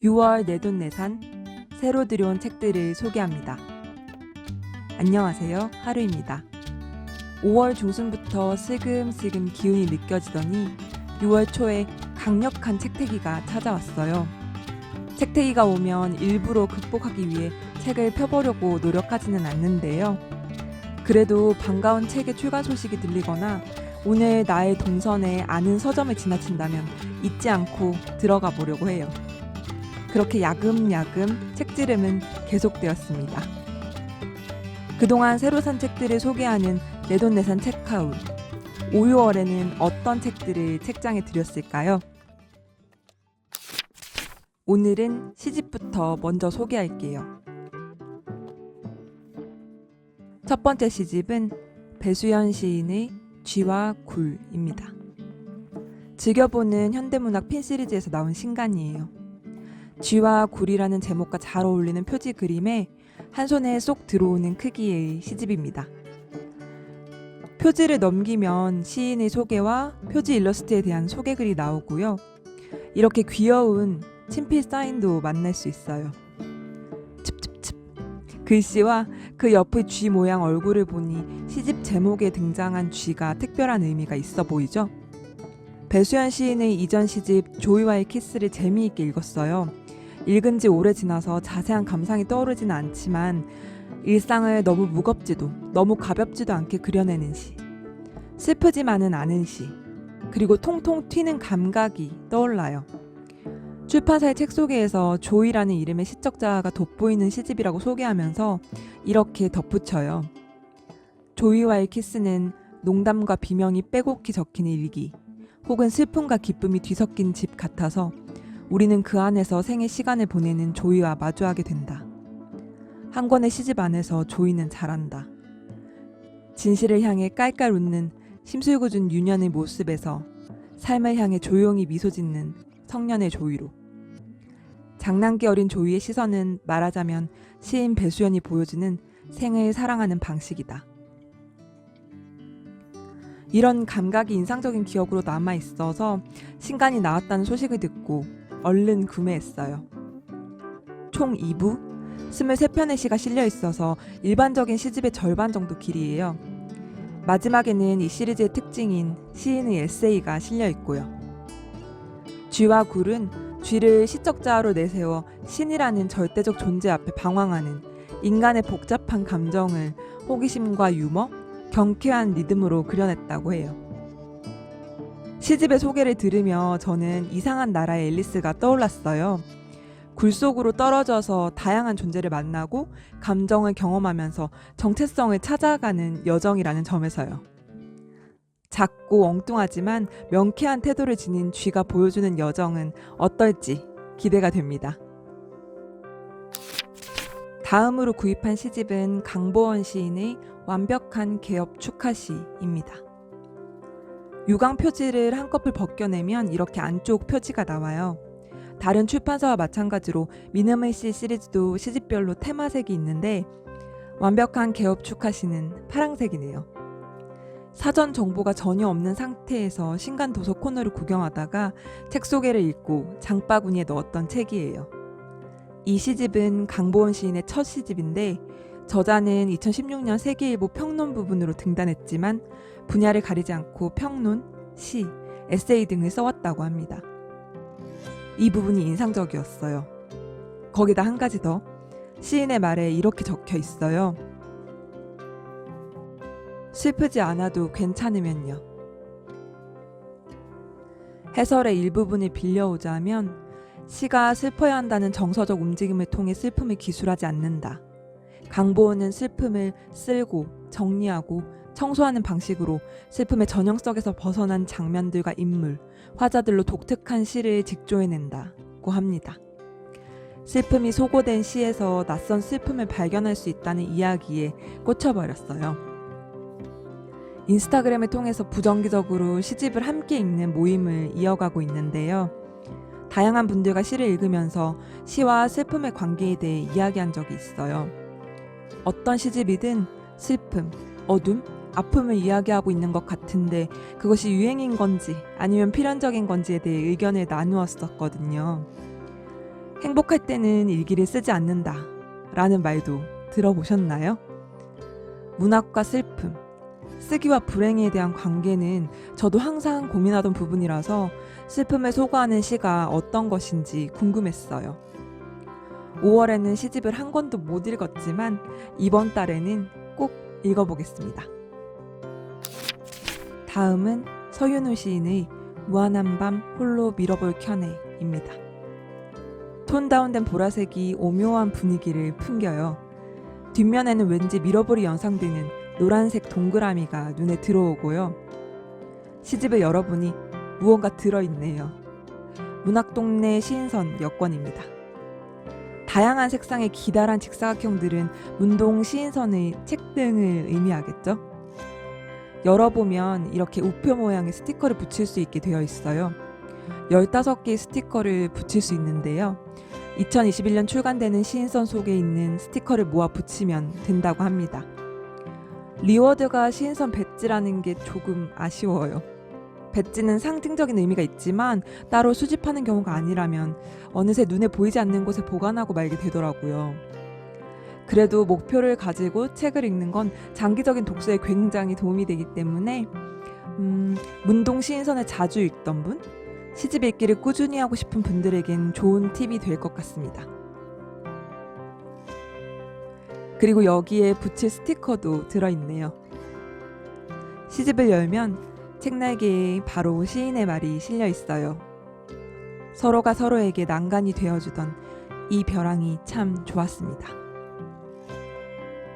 6월 내돈내산 새로 들여온 책들을 소개합니다. 안녕하세요, 하루입니다. 5월 중순부터 슬금슬금 기운이 느껴지더니 6월 초에 강력한 책태기가 찾아왔어요. 책태기가 오면 일부러 극복하기 위해 책을 펴보려고 노력하지는 않는데요. 그래도 반가운 책의 출간 소식이 들리거나 오늘 나의 동선에 아는 서점을 지나친다면 잊지 않고 들어가 보려고 해요. 그렇게 야금야금 책지름은 계속되었습니다. 그동안 새로 산 책들을 소개하는 내돈내산 책하울. 5, 6월에는 어떤 책들을 책장에 들였을까요? 오늘은 시집부터 먼저 소개할게요. 첫 번째 시집은 배수연 시인의 쥐와 굴입니다. 즐겨보는 현대문학 핀 시리즈에서 나온 신간이에요. 쥐와 굴이라는 제목과 잘 어울리는 표지 그림에 한 손에 쏙 들어오는 크기의 시집입니다. 표지를 넘기면 시인의 소개와 표지 일러스트에 대한 소개글이 나오고요. 이렇게 귀여운 친필 사인도 만날 수 있어요. 칩칩칩. 글씨와 그 옆의 쥐 모양 얼굴을 보니 시집 제목에 등장한 쥐가 특별한 의미가 있어 보이죠? 배수연 시인의 이전 시집 조이와의 키스를 재미있게 읽었어요. 읽은 지 오래 지나서 자세한 감상이 떠오르지는 않지만 일상을 너무 무겁지도 너무 가볍지도 않게 그려내는 시, 슬프지만은 않은 시, 그리고 통통 튀는 감각이 떠올라요. 출판사의 책 소개에서 조이라는 이름의 시적자가 돋보이는 시집이라고 소개하면서 이렇게 덧붙여요. 조이와의 키스는 농담과 비명이 빼곡히 적힌 일기, 혹은 슬픔과 기쁨이 뒤섞인 집 같아서 우리는 그 안에서 생의 시간을 보내는 조이와 마주하게 된다. 한 권의 시집 안에서 조이는 잘한다. 진실을 향해 깔깔 웃는 심술궂은 유년의 모습에서 삶을 향해 조용히 미소 짓는 청년의 조이로. 장난기 어린 조이의 시선은 말하자면 시인 배수연이 보여주는 생을 사랑하는 방식이다. 이런 감각이 인상적인 기억으로 남아있어서 신간이 나왔다는 소식을 듣고 얼른 구매했어요. 총 2부, 23편의 시가 실려있어서 일반적인 시집의 절반 정도 길이에요. 마지막에는 이 시리즈의 특징인 시인의 에세이가 실려있고요. 쥐와 굴은 쥐를 시적자로 내세워 신이라는 절대적 존재 앞에 방황하는 인간의 복잡한 감정을 호기심과 유머, 경쾌한 리듬으로 그려냈다고 해요. 시집의 소개를 들으며 저는 이상한 나라의 앨리스가 떠올랐어요. 굴 속으로 떨어져서 다양한 존재를 만나고 감정을 경험하면서 정체성을 찾아가는 여정이라는 점에서요. 작고 엉뚱하지만 명쾌한 태도를 지닌 쥐가 보여주는 여정은 어떨지 기대가 됩니다. 다음으로 구입한 시집은 강보원 시인의 완벽한 개업 축하시입니다. 유광 표지를 한꺼풀 벗겨내면 이렇게 안쪽 표지가 나와요. 다른 출판사와 마찬가지로 미네멀 시 시리즈도 시집별로 테마색이 있는데 완벽한 개업 축하시는 파랑색이네요. 사전 정보가 전혀 없는 상태에서 신간 도서 코너를 구경하다가 책 소개를 읽고 장바구니에 넣었던 책이에요. 이 시집은 강보원 시인의 첫 시집인데 저자는 2016년 세계일보 평론 부분으로 등단했지만 분야를 가리지 않고 평론, 시, 에세이 등을 써왔다고 합니다. 이 부분이 인상적이었어요. 거기다 한 가지 더, 시인의 말에 이렇게 적혀 있어요. 슬프지 않아도 괜찮으면요. 해설의 일부분을 빌려오자면 시가 슬퍼야 한다는 정서적 움직임을 통해 슬픔을 기술하지 않는다. 강보원은 슬픔을 쓸고 정리하고 청소하는 방식으로 슬픔의 전형성에서 벗어난 장면들과 인물, 화자들로 독특한 시를 직조해낸다고 합니다. 슬픔이 소고된 시에서 낯선 슬픔을 발견할 수 있다는 이야기에 꽂혀버렸어요. 인스타그램을 통해서 부정기적으로 시집을 함께 읽는 모임을 이어가고 있는데요. 다양한 분들과 시를 읽으면서 시와 슬픔의 관계에 대해 이야기한 적이 있어요. 어떤 시집이든 슬픔, 어둠, 아픔을 이야기하고 있는 것 같은데 그것이 유행인 건지 아니면 필연적인 건지에 대해 의견을 나누었었거든요. 행복할 때는 일기를 쓰지 않는다 라는 말도 들어보셨나요? 문학과 슬픔, 쓰기와 불행에 대한 관계는 저도 항상 고민하던 부분이라서 슬픔에 소거하는 시가 어떤 것인지 궁금했어요. 5월에는 시집을 한 권도 못 읽었지만 이번 달에는 꼭 읽어보겠습니다. 다음은 서윤우 시인의 무한한 밤 홀로 밀어볼 켜네입니다. 톤 다운된 보라색이 오묘한 분위기를 풍겨요. 뒷면에는 왠지 밀어볼이 연상되는 노란색 동그라미가 눈에 들어오고요. 시집을 열어보니 무언가 들어있네요. 문학동네 시인선 여권입니다. 다양한 색상의 기다란 직사각형들은 문동 시인선의 책 등을 의미하겠죠? 열어보면 이렇게 우표 모양의 스티커를 붙일 수 있게 되어 있어요. 15개의 스티커를 붙일 수 있는데요. 2021년 출간되는 시인선 속에 있는 스티커를 모아 붙이면 된다고 합니다. 리워드가 시인선 배지라는 게 조금 아쉬워요. 배지는 상징적인 의미가 있지만 따로 수집하는 경우가 아니라면 어느새 눈에 보이지 않는 곳에 보관하고 말게 되더라고요. 그래도 목표를 가지고 책을 읽는 건 장기적인 독서에 굉장히 도움이 되기 때문에 문동 시인선을 자주 읽던 분, 시집 읽기를 꾸준히 하고 싶은 분들에겐 좋은 팁이 될 것 같습니다. 그리고 여기에 붙일 스티커도 들어있네요. 시집을 열면 책날개에 바로 시인의 말이 실려 있어요. 서로가 서로에게 난간이 되어주던 이 벼랑이 참 좋았습니다.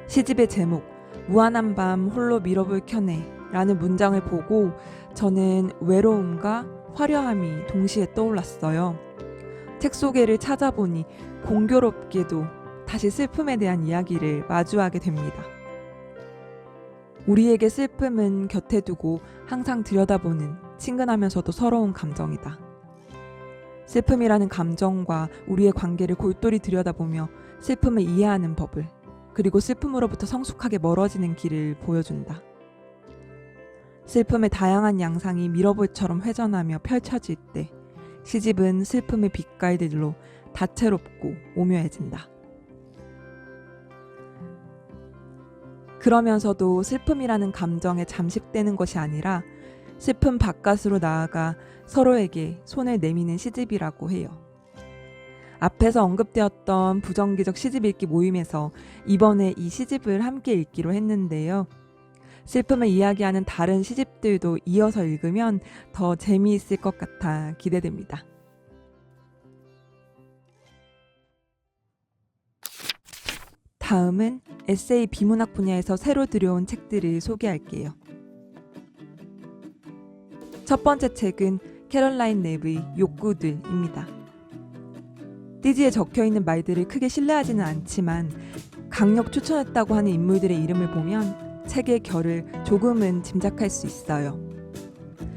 시집의 제목 무한한 밤 홀로 밀어볼 켜네 라는 문장을 보고 저는 외로움과 화려함이 동시에 떠올랐어요. 책 소개를 찾아보니 공교롭게도 다시 슬픔에 대한 이야기를 마주하게 됩니다. 우리에게 슬픔은 곁에 두고 항상 들여다보는 친근하면서도 서러운 감정이다. 슬픔이라는 감정과 우리의 관계를 골똘히 들여다보며 슬픔을 이해하는 법을, 그리고 슬픔으로부터 성숙하게 멀어지는 길을 보여준다. 슬픔의 다양한 양상이 미러볼처럼 회전하며 펼쳐질 때 시집은 슬픔의 빛깔들로 다채롭고 오묘해진다. 그러면서도 슬픔이라는 감정에 잠식되는 것이 아니라 슬픔 바깥으로 나아가 서로에게 손을 내미는 시집이라고 해요. 앞에서 언급되었던 부정기적 시집 읽기 모임에서 이번에 이 시집을 함께 읽기로 했는데요. 슬픔을 이야기하는 다른 시집들도 이어서 읽으면 더 재미있을 것 같아 기대됩니다. 다음은 에세이 비문학 분야에서 새로 들여온 책들을 소개할게요. 첫 번째 책은 캐럴라인 랩의 욕구들입니다. 띠지에 적혀있는 말들을 크게 신뢰하지는 않지만 강력 추천했다고 하는 인물들의 이름을 보면 책의 결을 조금은 짐작할 수 있어요.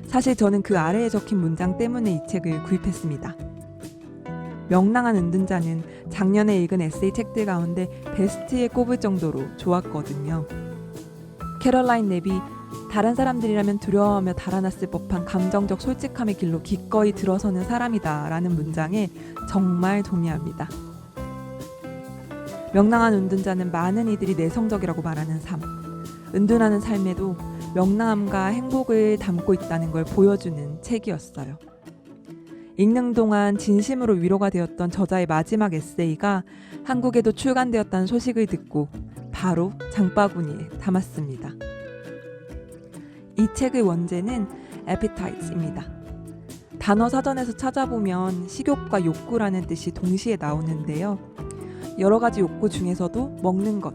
사실 저는 그 아래에 적힌 문장 때문에 이 책을 구입했습니다. 명랑한 은둔자는 작년에 읽은 에세이 책들 가운데 베스트에 꼽을 정도로 좋았거든요. 캐럴라인 랩이 다른 사람들이라면 두려워하며 달아났을 법한 감정적 솔직함의 길로 기꺼이 들어서는 사람이다 라는 문장에 정말 동의합니다. 명랑한 은둔자는 많은 이들이 내성적이라고 말하는 삶, 은둔하는 삶에도 명랑함과 행복을 담고 있다는 걸 보여주는 책이었어요. 읽는 동안 진심으로 위로가 되었던 저자의 마지막 에세이가 한국에도 출간되었다는 소식을 듣고 바로 장바구니에 담았습니다. 이 책의 원제는 appetite입니다. 단어 사전에서 찾아보면 식욕과 욕구라는 뜻이 동시에 나오는데요. 여러 가지 욕구 중에서도 먹는 것,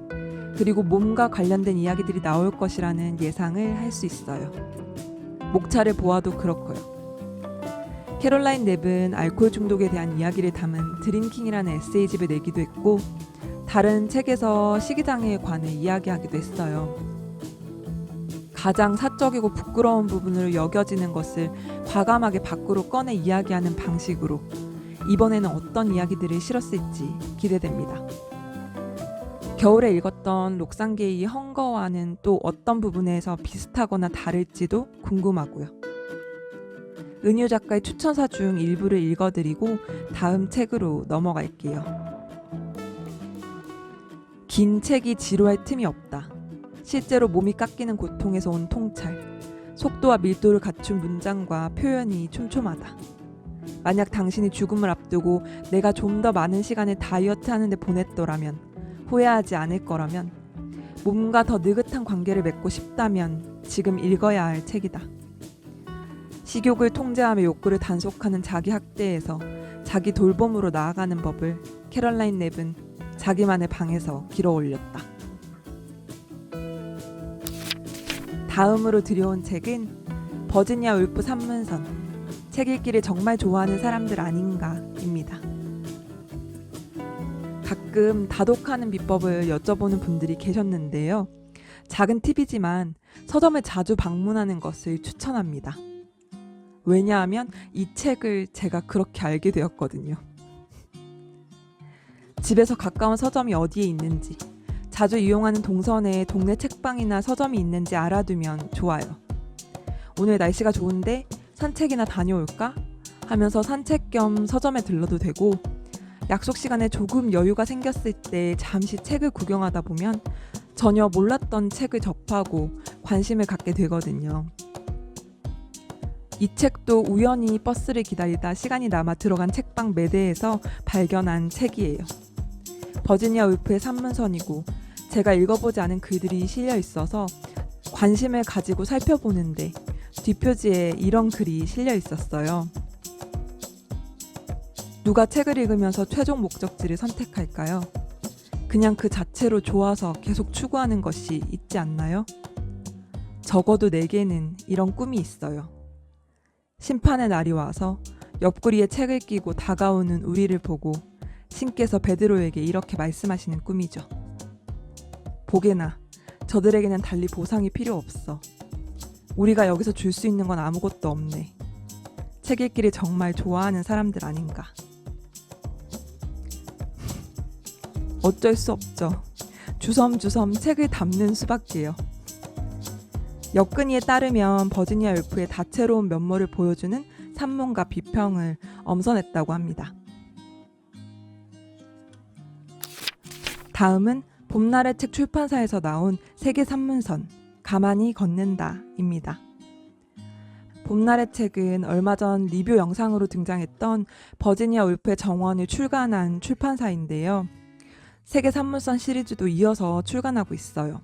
그리고 몸과 관련된 이야기들이 나올 것이라는 예상을 할 수 있어요. 목차를 보아도 그렇고요. 캐럴라인 랩은 알코올 중독에 대한 이야기를 담은 드링킹이라는 에세이집을 내기도 했고 다른 책에서 식이장애에 관해 이야기하기도 했어요. 가장 사적이고 부끄러운 부분으로 여겨지는 것을 과감하게 밖으로 꺼내 이야기하는 방식으로 이번에는 어떤 이야기들을 실었을지 기대됩니다. 겨울에 읽었던 록상게이의 헝거와는 또 어떤 부분에서 비슷하거나 다를지도 궁금하고요. 은유 작가의 추천사 중 일부를 읽어드리고 다음 책으로 넘어갈게요. 긴 책이 지루할 틈이 없다. 실제로 몸이 깎이는 고통에서 온 통찰. 속도와 밀도를 갖춘 문장과 표현이 촘촘하다. 만약 당신이 죽음을 앞두고 내가 좀 더 많은 시간을 다이어트 하는데 보냈더라면, 후회하지 않을 거라면, 몸과 더 느긋한 관계를 맺고 싶다면 지금 읽어야 할 책이다. 식욕을 통제하며 욕구를 단속하는 자기 학대에서 자기 돌봄으로 나아가는 법을 캐럴라인 랩은 자기만의 방에서 길어 올렸다. 다음으로 들여온 책은 버지니아 울프 산문선, 책 읽기를 정말 좋아하는 사람들 아닌가입니다. 가끔 다독하는 비법을 여쭤보는 분들이 계셨는데요. 작은 팁이지만 서점을 자주 방문하는 것을 추천합니다. 왜냐하면 이 책을 제가 그렇게 알게 되었거든요. 집에서 가까운 서점이 어디에 있는지, 자주 이용하는 동선에 동네 책방이나 서점이 있는지 알아두면 좋아요. 오늘 날씨가 좋은데 산책이나 다녀올까? 하면서 산책 겸 서점에 들러도 되고, 약속 시간에 조금 여유가 생겼을 때 잠시 책을 구경하다 보면 전혀 몰랐던 책을 접하고 관심을 갖게 되거든요. 이 책도 우연히 버스를 기다리다 시간이 남아 들어간 책방 매대에서 발견한 책이에요. 버지니아 울프의 산문선이고 제가 읽어보지 않은 글들이 실려 있어서 관심을 가지고 살펴보는데 뒷표지에 이런 글이 실려 있었어요. 누가 책을 읽으면서 최종 목적지를 선택할까요? 그냥 그 자체로 좋아서 계속 추구하는 것이 있지 않나요? 적어도 내게는 이런 꿈이 있어요. 심판의 날이 와서 옆구리에 책을 끼고 다가오는 우리를 보고 신께서 베드로에게 이렇게 말씀하시는 꿈이죠. 보게나, 저들에게는 달리 보상이 필요 없어. 우리가 여기서 줄 수 있는 건 아무것도 없네. 책 읽기를 정말 좋아하는 사람들 아닌가. 어쩔 수 없죠. 주섬주섬 책을 담는 수밖에요. 역근이에 따르면 버지니아 울프의 다채로운 면모를 보여주는 산문과 비평을 엄선했다고 합니다. 다음은 봄날의 책 출판사에서 나온 세계 산문선, 가만히 걷는다입니다. 봄날의 책은 얼마 전 리뷰 영상으로 등장했던 버지니아 울프의 정원을 출간한 출판사인데요. 세계 산문선 시리즈도 이어서 출간하고 있어요.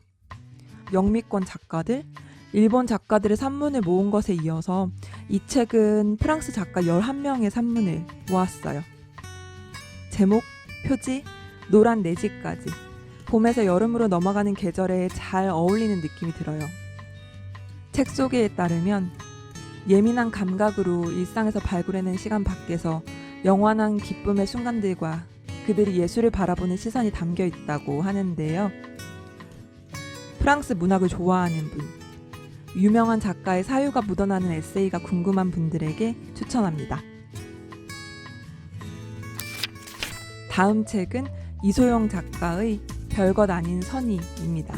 영미권 작가들, 일본 작가들의 산문을 모은 것에 이어서 이 책은 프랑스 작가 11명의 산문을 모았어요. 제목, 표지, 노란 내지까지 봄에서 여름으로 넘어가는 계절에 잘 어울리는 느낌이 들어요. 책 소개에 따르면 예민한 감각으로 일상에서 발굴해낸 시간 밖에서 영원한 기쁨의 순간들과 그들이 예술을 바라보는 시선이 담겨 있다고 하는데요. 프랑스 문학을 좋아하는 분, 유명한 작가의 사유가 묻어나는 에세이가 궁금한 분들에게 추천합니다. 다음 책은 이소영 작가의 별것 아닌 선의입니다.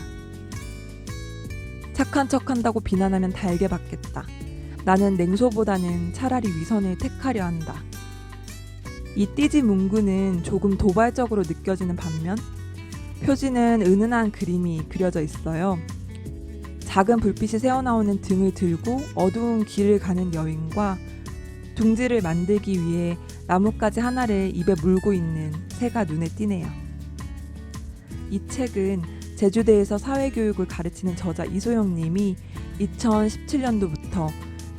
착한 척한다고 비난하면 달게 받겠다. 나는 냉소보다는 차라리 위선을 택하려 한다. 이 띠지 문구는 조금 도발적으로 느껴지는 반면 표지는 은은한 그림이 그려져 있어요. 작은 불빛이 새어나오는 등을 들고 어두운 길을 가는 여인과 둥지를 만들기 위해 나뭇가지 하나를 입에 물고 있는 새가 눈에 띄네요. 이 책은 제주대에서 사회교육을 가르치는 저자 이소영 님이 2017년도부터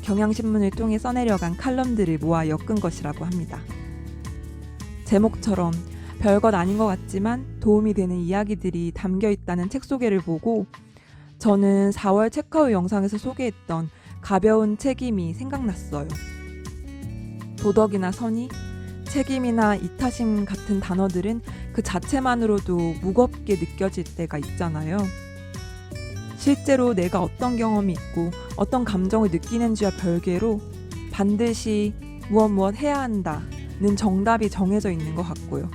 경향신문을 통해 써내려간 칼럼들을 모아 엮은 것이라고 합니다. 제목처럼 별것 아닌 것 같지만 도움이 되는 이야기들이 담겨 있다는 책 소개를 보고 저는 4월 책카우 영상에서 소개했던 가벼운 책임이 생각났어요. 도덕이나 선의, 책임이나 이타심 같은 단어들은 그 자체만으로도 무겁게 느껴질 때가 있잖아요. 실제로 내가 어떤 경험이 있고 어떤 감정을 느끼는지와 별개로 반드시 무엇 해야 한다는 정답이 정해져 있는 것 같고요.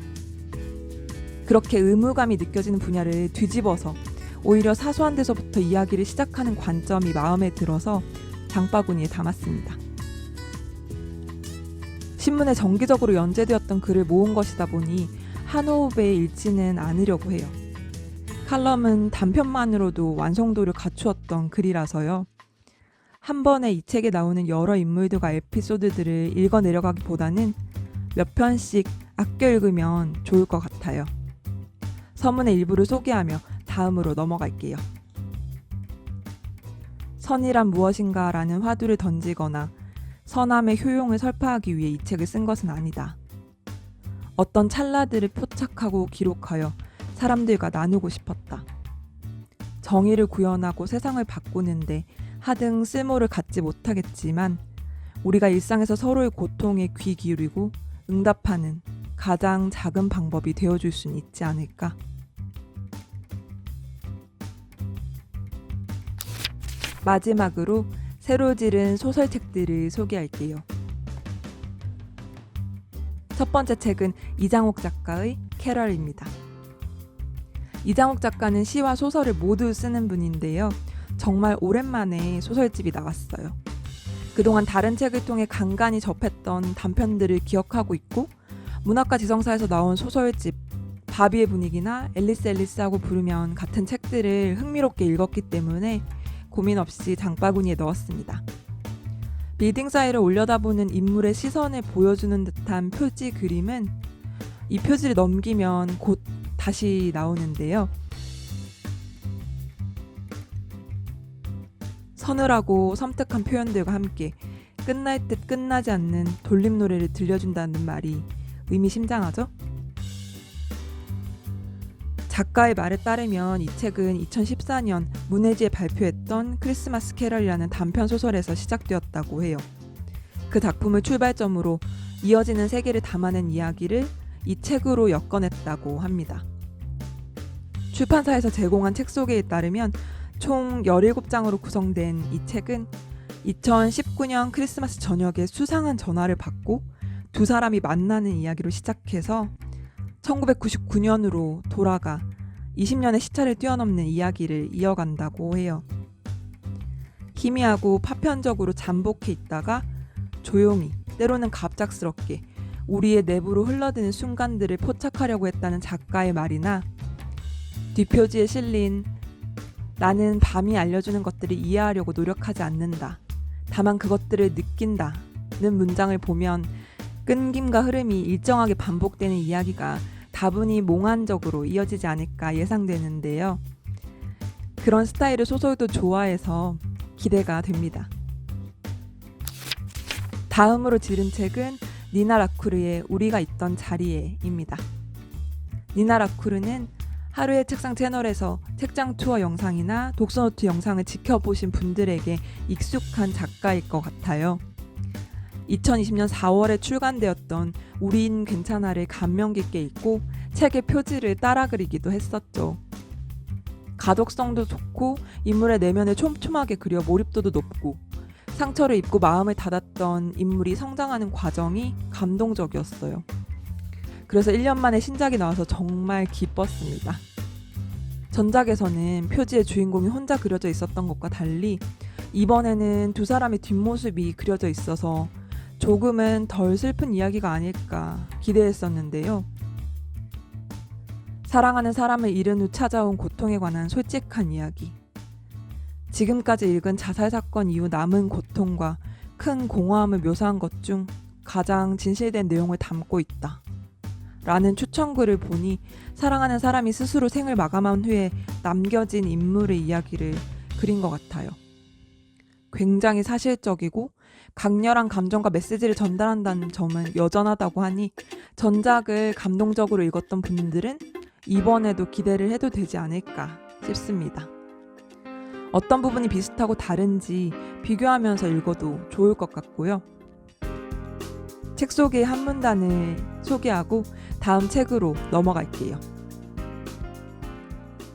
그렇게 의무감이 느껴지는 분야를 뒤집어서 오히려 사소한 데서부터 이야기를 시작하는 관점이 마음에 들어서 장바구니에 담았습니다. 신문에 정기적으로 연재되었던 글을 모은 것이다 보니 한 호흡에 읽지는 않으려고 해요. 칼럼은 단편만으로도 완성도를 갖추었던 글이라서요. 한 번에 이 책에 나오는 여러 인물들과 에피소드들을 읽어 내려가기보다는 몇 편씩 아껴 읽으면 좋을 것 같아요. 서문의 일부를 소개하며 다음으로 넘어갈게요. 선이란 무엇인가 라는 화두를 던지거나 선함의 효용을 설파하기 위해 이 책을 쓴 것은 아니다. 어떤 찰나들을 포착하고 기록하여 사람들과 나누고 싶었다. 정의를 구현하고 세상을 바꾸는데 하등 쓸모를 갖지 못하겠지만 우리가 일상에서 서로의 고통에 귀 기울이고 응답하는 가장 작은 방법이 되어줄 수는 있지 않을까? 마지막으로 새로 지른 소설책들을 소개할게요. 첫 번째 책은 이장옥 작가의 캐럴입니다. 이장옥 작가는 시와 소설을 모두 쓰는 분인데요. 정말 오랜만에 소설집이 나왔어요. 그동안 다른 책을 통해 간간히 접했던 단편들을 기억하고 있고 문학과 지성사에서 나온 소설집 바비의 분위기나 앨리스하고 부르면 같은 책들을 흥미롭게 읽었기 때문에 고민 없이 장바구니에 넣었습니다. 빌딩 사이를 올려다보는 인물의 시선을 보여주는 듯한 표지 그림은 이 표지를 넘기면 곧 다시 나오는데요. 서늘하고 섬뜩한 표현들과 함께 끝날 듯 끝나지 않는 돌림노래를 들려준다는 말이 의미심장하죠? 작가의 말에 따르면 이 책은 2014년 문해지에 발표했던 크리스마스 캐럴이라는 단편 소설에서 시작되었다고 해요. 그 작품을 출발점으로 이어지는 세계를 담아낸 이야기를 이 책으로 엮어냈다고 합니다. 출판사에서 제공한 책 소개에 따르면 총 17장으로 구성된 이 책은 2019년 크리스마스 저녁에 수상한 전화를 받고 두 사람이 만나는 이야기로 시작해서 1999년으로 돌아가 20년의 시차를 뛰어넘는 이야기를 이어간다고 해요. 희미하고 파편적으로 잠복해 있다가 조용히, 때로는 갑작스럽게 우리의 내부로 흘러드는 순간들을 포착하려고 했다는 작가의 말이나 뒷표지에 실린 나는 밤이 알려주는 것들을 이해하려고 노력하지 않는다. 다만 그것들을 느낀다는 문장을 보면 끊김과 흐름이 일정하게 반복되는 이야기가 다분히 몽환적으로 이어지지 않을까 예상되는데요. 그런 스타일의 소설도 좋아해서 기대가 됩니다. 다음으로 지른 책은 니나 라쿠르의 우리가 있던 자리에입니다. 니나 라쿠르는 하루의 책상 채널에서 책장 투어 영상이나 독서노트 영상을 지켜보신 분들에게 익숙한 작가일 것 같아요. 2020년 4월에 출간되었던 우린 괜찮아를 감명 깊게 읽고 책의 표지를 따라 그리기도 했었죠. 가독성도 좋고 인물의 내면을 촘촘하게 그려 몰입도도 높고 상처를 입고 마음을 닫았던 인물이 성장하는 과정이 감동적이었어요. 그래서 1년 만에 신작이 나와서 정말 기뻤습니다. 전작에서는 표지의 주인공이 혼자 그려져 있었던 것과 달리 이번에는 두 사람의 뒷모습이 그려져 있어서 조금은 덜 슬픈 이야기가 아닐까 기대했었는데요. 사랑하는 사람을 잃은 후 찾아온 고통에 관한 솔직한 이야기. 지금까지 읽은 자살 사건 이후 남은 고통과 큰 공허함을 묘사한 것 중 가장 진실된 내용을 담고 있다. 라는 추천글을 보니 사랑하는 사람이 스스로 생을 마감한 후에 남겨진 인물의 이야기를 그린 것 같아요. 굉장히 사실적이고 강렬한 감정과 메시지를 전달한다는 점은 여전하다고 하니 전작을 감동적으로 읽었던 분들은 이번에도 기대를 해도 되지 않을까 싶습니다. 어떤 부분이 비슷하고 다른지 비교하면서 읽어도 좋을 것 같고요. 책 속의 한 문단을 소개하고 다음 책으로 넘어갈게요.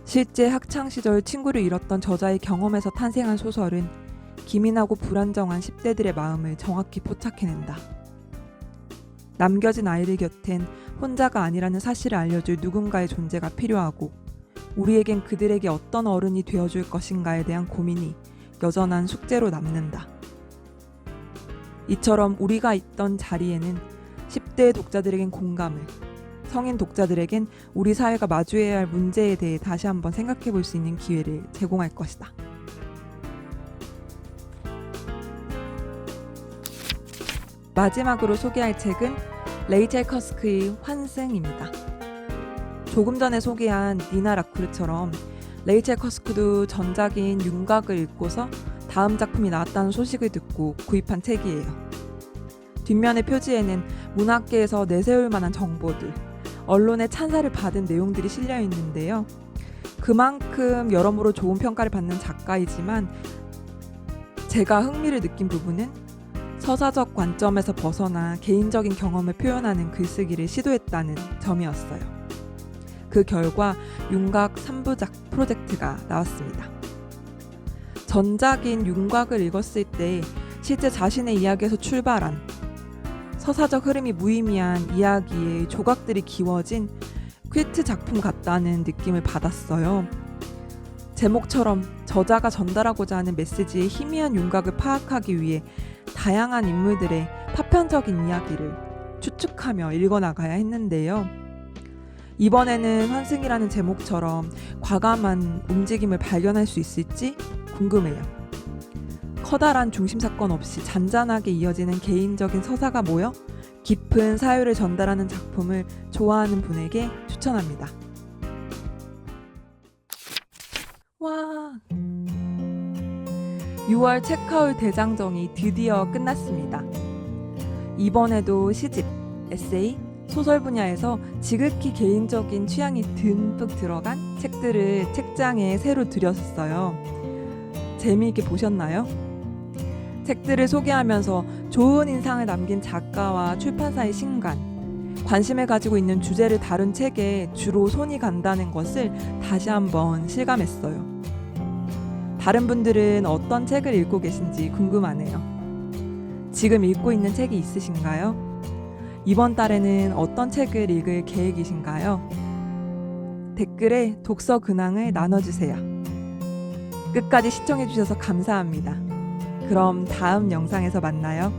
실제 학창시절 친구를 잃었던 저자의 경험에서 탄생한 소설은 기민하고 불안정한 10대들의 마음을 정확히 포착해낸다. 남겨진 아이들 곁엔 혼자가 아니라는 사실을 알려줄 누군가의 존재가 필요하고 우리에겐 그들에게 어떤 어른이 되어줄 것인가에 대한 고민이 여전한 숙제로 남는다. 이처럼 우리가 있던 자리에는 10대 독자들에겐 공감을, 성인 독자들에겐 우리 사회가 마주해야 할 문제에 대해 다시 한번 생각해 볼 수 있는 기회를 제공할 것이다. 마지막으로 소개할 책은 레이첼 커스크의 환승입니다. 조금 전에 소개한 니나 라쿠르처럼 레이첼 커스크도 전작인 윤곽을 읽고서 다음 작품이 나왔다는 소식을 듣고 구입한 책이에요. 뒷면의 표지에는 문학계에서 내세울 만한 정보들, 언론의 찬사를 받은 내용들이 실려 있는데요. 그만큼 여러모로 좋은 평가를 받는 작가이지만 제가 흥미를 느낀 부분은 서사적 관점에서 벗어나 개인적인 경험을 표현하는 글쓰기를 시도했다는 점이었어요. 그 결과 윤곽 3부작 프로젝트가 나왔습니다. 전작인 윤곽을 읽었을 때 실제 자신의 이야기에서 출발한 서사적 흐름이 무의미한 이야기의 조각들이 기워진 퀼트 작품 같다는 느낌을 받았어요. 제목처럼 저자가 전달하고자 하는 메시지의 희미한 윤곽을 파악하기 위해 다양한 인물들의 파편적인 이야기를 추측하며 읽어나가야 했는데요. 이번에는 환승이라는 제목처럼 과감한 움직임을 발견할 수 있을지 궁금해요. 커다란 중심 사건 없이 잔잔하게 이어지는 개인적인 서사가 모여 깊은 사유를 전달하는 작품을 좋아하는 분에게 추천합니다. 와! 6월 책하울 대장정이 드디어 끝났습니다. 이번에도 시집, 에세이, 소설 분야에서 지극히 개인적인 취향이 듬뿍 들어간 책들을 책장에 새로 들였어요. 재미있게 보셨나요? 책들을 소개하면서 좋은 인상을 남긴 작가와 출판사의 신간, 관심을 가지고 있는 주제를 다룬 책에 주로 손이 간다는 것을 다시 한번 실감했어요. 다른 분들은 어떤 책을 읽고 계신지 궁금하네요. 지금 읽고 있는 책이 있으신가요? 이번 달에는 어떤 책을 읽을 계획이신가요? 댓글에 독서 근황을 나눠주세요. 끝까지 시청해주셔서 감사합니다. 그럼 다음 영상에서 만나요.